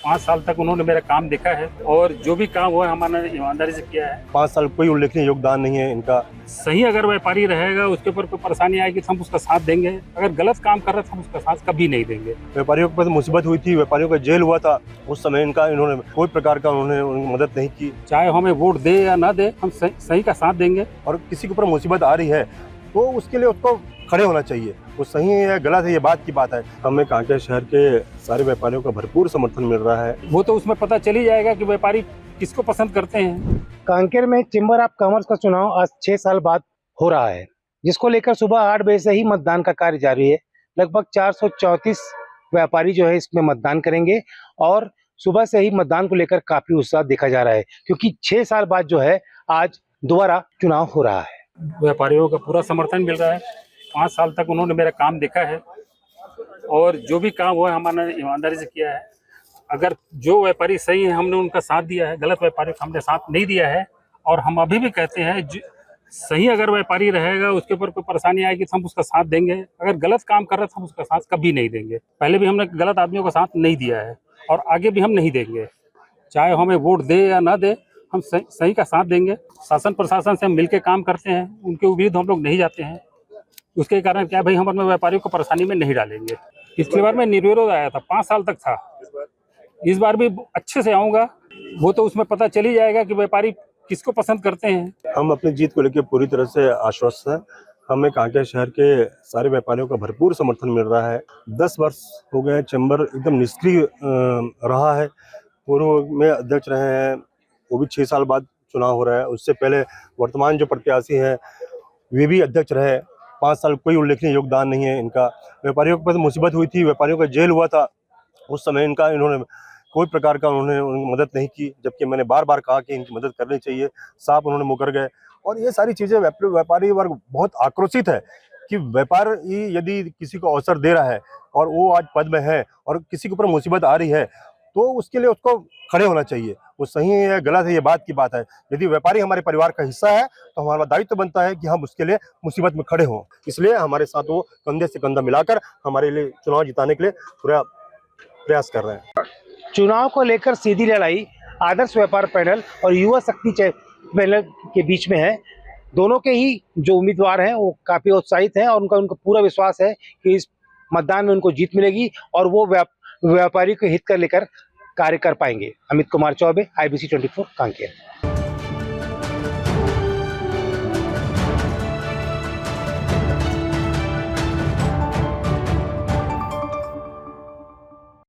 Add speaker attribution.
Speaker 1: 5 साल तक उन्होंने मेरा काम देखा है और जो भी काम हुआ है हमारे ईमानदारी से किया है।
Speaker 2: 5 साल कोई उल्लेखनीय योगदान नहीं है इनका।
Speaker 1: सही अगर व्यापारी रहेगा, उसके ऊपर कोई परेशानी आएगी तो हम उसका साथ देंगे। अगर गलत काम कर रहा है तो हम उसका साथ कभी नहीं देंगे।
Speaker 2: व्यापारियों के पास मुसीबत हुई थी, व्यापारियों का जेल हुआ था, उस समय इन्होंने कोई प्रकार का उन्होंने मदद नहीं की।
Speaker 1: चाहे हमें वोट दे या ना दे, हम सही का साथ देंगे।
Speaker 2: और किसी के ऊपर मुसीबत आ रही है तो उसके लिए उसको खड़े होना चाहिए। वो सही है या गलत है, ये बात की बात है। हमें कांकेर शहर के सारे व्यापारियों का भरपूर समर्थन मिल रहा है।
Speaker 1: वो तो उसमें पता चल ही जाएगा कि व्यापारी किसको पसंद करते हैं।
Speaker 3: कांकेर में चेंबर ऑफ कॉमर्स का चुनाव आज 6 साल बाद हो रहा है, जिसको लेकर सुबह 8 बजे से ही मतदान का कार्य जारी है। लगभग 434 व्यापारी जो है इसमें मतदान करेंगे और सुबह से ही मतदान को लेकर काफी उत्साह देखा जा रहा है, क्योंकि 6 साल बाद जो है आज दोबारा चुनाव हो रहा है।
Speaker 1: व्यापारियों का पूरा समर्थन मिल रहा है। 5 साल तक उन्होंने मेरा काम देखा है और जो भी काम हुआ है हमारे ईमानदारी से किया है। अगर जो व्यापारी सही है हमने उनका साथ दिया है, गलत व्यापारी को हमने साथ नहीं दिया है। और हम अभी भी कहते हैं सही अगर व्यापारी रहेगा, उसके ऊपर कोई परेशानी आएगी तो हम उसका साथ देंगे। अगर गलत काम कर रहा है तो हम उसका साथ कभी नहीं देंगे। पहले भी हमने गलत आदमियों का साथ नहीं दिया है और आगे भी हम नहीं देंगे। चाहे हमें वोट दे या ना दे, हम सही का साथ देंगे। शासन प्रशासन से हम मिलकर काम करते हैं, उनके विरुद्ध हम लोग नहीं जाते हैं। उसके कारण क्या भाई, हम अपने व्यापारियों को परेशानी में नहीं डालेंगे। पिछली बार मैं निर्विरोध आया था, 5 साल तक था। इस बार भी अच्छे से आऊँगा। वो तो उसमें पता चल ही जाएगा कि व्यापारी किसको पसंद करते हैं।
Speaker 2: हम अपनी जीत को लेकर पूरी तरह से आश्वस्त हैं। हमें कांकेर शहर के सारे व्यापारियों का भरपूर समर्थन मिल रहा है। 10 वर्ष हो गए चैम्बर एकदम निष्क्रिय रहा है। पूर्व में अध्यक्ष रहे हैं, वो भी 6 साल बाद चुनाव हो रहा है। उससे पहले वर्तमान जो प्रत्याशी हैं वे भी अध्यक्ष रहे। 5 साल कोई उल्लेखनीय योगदान नहीं है इनका। व्यापारियों के पास मुसीबत हुई थी, व्यापारियों का जेल हुआ था, उस समय इन्होंने कोई प्रकार का उन्होंने मदद नहीं की, जबकि मैंने बार बार कहा कि इनकी मदद करनी चाहिए। साफ उन्होंने मुकर गए। और ये सारी चीज़ें व्यापारी वर्ग बहुत आक्रोशित है कि व्यापारी यदि किसी को अवसर दे रहा है और वो आज पद में है और किसी के ऊपर मुसीबत आ रही है तो उसके लिए उसको खड़े होना चाहिए। वो सही है या गलत है, ये बात की बात है। यदि व्यापारी हमारे परिवार का हिस्सा है तो हमारा दायित्व बनता है कि हम उसके लिए मुसीबत में खड़े हों। इसलिए हमारे साथ वो कंधे से कंधा मिलाकर हमारे लिए चुनाव जिताने के लिए पूरा प्रयास कर रहे हैं।
Speaker 3: चुनाव को लेकर सीधी लड़ाई आदर्श व्यापार पैनल और युवा शक्ति पैनल के बीच में है। दोनों के ही जो उम्मीदवार हैं वो काफी उत्साहित हैं और उनका पूरा विश्वास है कि इस मतदान में उनको जीत मिलेगी और वो व्यापारी को हित कर लेकर कार्य कर पाएंगे। अमित कुमार चौबे, IBC 24 कांकेर।